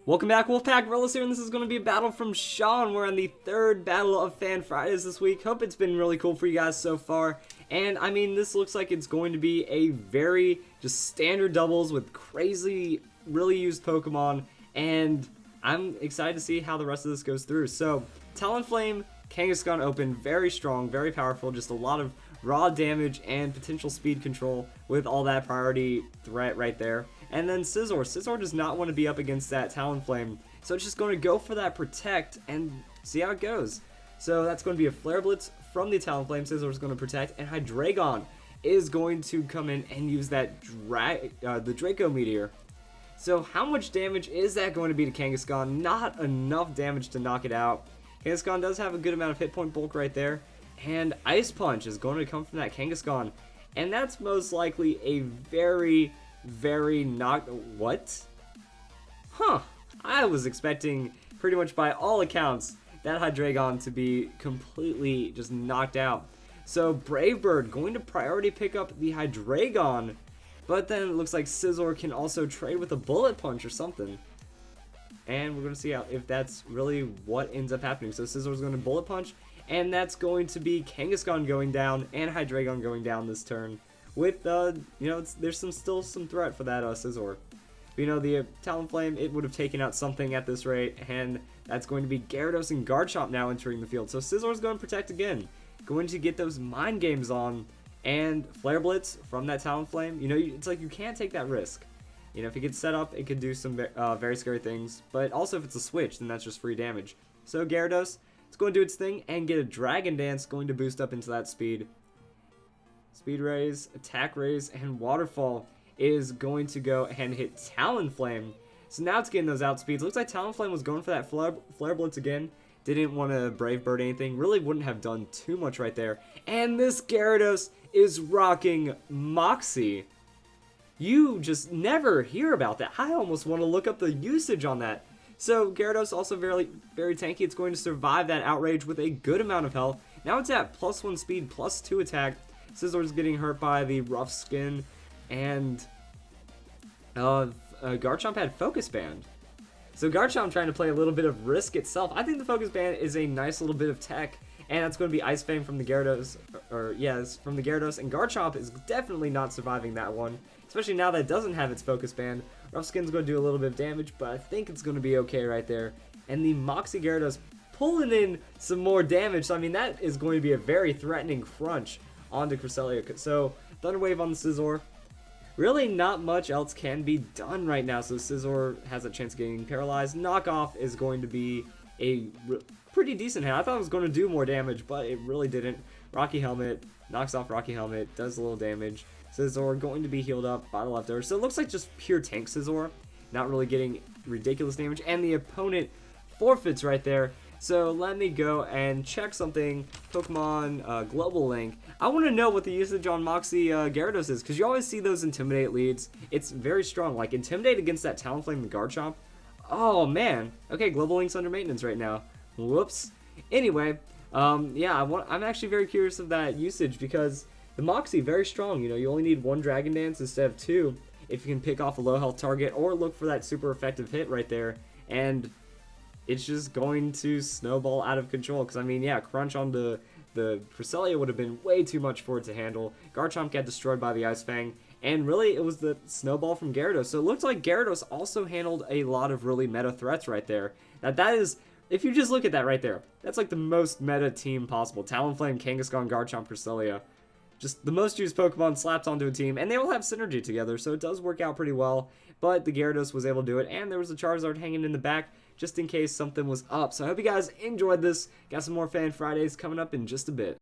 Welcome back, Wolfpack. Rollis here, and this is going to be a battle from Sean. We're on the third battle of Fan Fridays this week. Hope it's been really cool for you guys so far. And, I mean, this looks like it's going to be a very just standard doubles with crazy, really used Pokemon. And I'm excited to see how the rest of this goes through. So, Talonflame, Kangaskhan Open, very strong, very powerful, just a lot of raw damage and potential speed control with all that priority threat right there. And then Scizor. Scizor does not want to be up against that Talonflame, so it's just going to go for that Protect and see how it goes. So that's going to be a Flare Blitz from the Talonflame. Scizor is going to Protect, and Hydreigon is going to come in and use that the Draco Meteor. So how much damage is that going to be to Kangaskhan? Not enough damage to knock it out. Kangaskhan does have a good amount of hit point bulk right there. And Ice Punch is going to come from that Kangaskhan. And that's most likely a very knocked... What? Huh. I was expecting, pretty much by all accounts, that Hydreigon to be completely just knocked out. So Brave Bird going to priority pick up the Hydreigon. But then it looks like Scizor can also trade with a Bullet Punch or something. And we're going to see if that's really what ends up happening. So Scizor's going to Bullet Punch. And that's going to be Kangaskhan going down and Hydreigon going down this turn. With, there's still some threat for that Scizor. The Talonflame, it would have taken out something at this rate. And that's going to be Gyarados and Garchomp now entering the field. So Scizor's going to Protect again. Going to get those Mind Games on. And Flare Blitz from that Talonflame. It's like you can't take that risk. If it gets set up, it could do some very scary things. But also if it's a switch, then that's just free damage. So Gyarados, it's going to do its thing and get a Dragon Dance, going to boost up into that speed. Speed Raise, Attack Raise, and Waterfall is going to go and hit Talonflame. So now it's getting those outspeeds. Looks like Talonflame was going for that Flare Blitz again. Didn't want to Brave Bird anything. Really wouldn't have done too much right there. And this Gyarados is rocking Moxie. You just never hear about that. I almost want to look up the usage on that. So Gyarados also very tanky. It's going to survive that Outrage with a good amount of health. Now it's at +1 speed, +2 attack. Scizor's getting hurt by the Rough Skin, and Garchomp had Focus Band. So Garchomp trying to play a little bit of risk itself. I think the Focus Band is a nice little bit of tech, and that's going to be Ice Fang from the Gyarados, from the Gyarados, and Garchomp is definitely not surviving that one, especially now that it doesn't have its Focus Band. Rough Skin's going to do a little bit of damage, but I think it's going to be okay right there. And the Moxie Gyarados pulling in some more damage, so I mean that is going to be a very threatening crunch onto Cresselia. So Thunder Wave on the Scizor. Really not much else can be done right now, so Scizor has a chance of getting paralyzed. Knockoff is going to be a pretty decent hit. I thought it was going to do more damage, but it really didn't. Rocky Helmet knocks off Rocky Helmet, does a little damage. Scizor going to be healed up by the leftover. So it looks like just pure tank Scizor, not really getting ridiculous damage, and the opponent forfeits right there. So let me go and check something. Pokemon Global Link. I want to know what the usage on Moxie Gyarados is, because you always see those Intimidate leads. It's very strong. Like Intimidate against that Talonflame and Garchomp. Oh man. Okay, Global Link's under maintenance right now. Whoops. Anyway, yeah, I'm actually very curious of that usage, because the Moxie, very strong. You only need 1 Dragon Dance instead of 2 if you can pick off a low health target or look for that super effective hit right there. And it's just going to snowball out of control. Because, I mean, yeah, Crunch on the Cresselia would have been way too much for it to handle. Garchomp got destroyed by the Ice Fang. And really, it was the snowball from Gyarados. So it looks like Gyarados also handled a lot of really meta threats right there. That is, if you just look at that right there, that's like the most meta team possible. Talonflame, Kangaskhan, Garchomp, Cresselia. Just the most used Pokemon slapped onto a team, and they all have synergy together, so it does work out pretty well. But the Gyarados was able to do it, and there was a Charizard hanging in the back just in case something was up. So I hope you guys enjoyed this. Got some more Fan Fridays coming up in just a bit.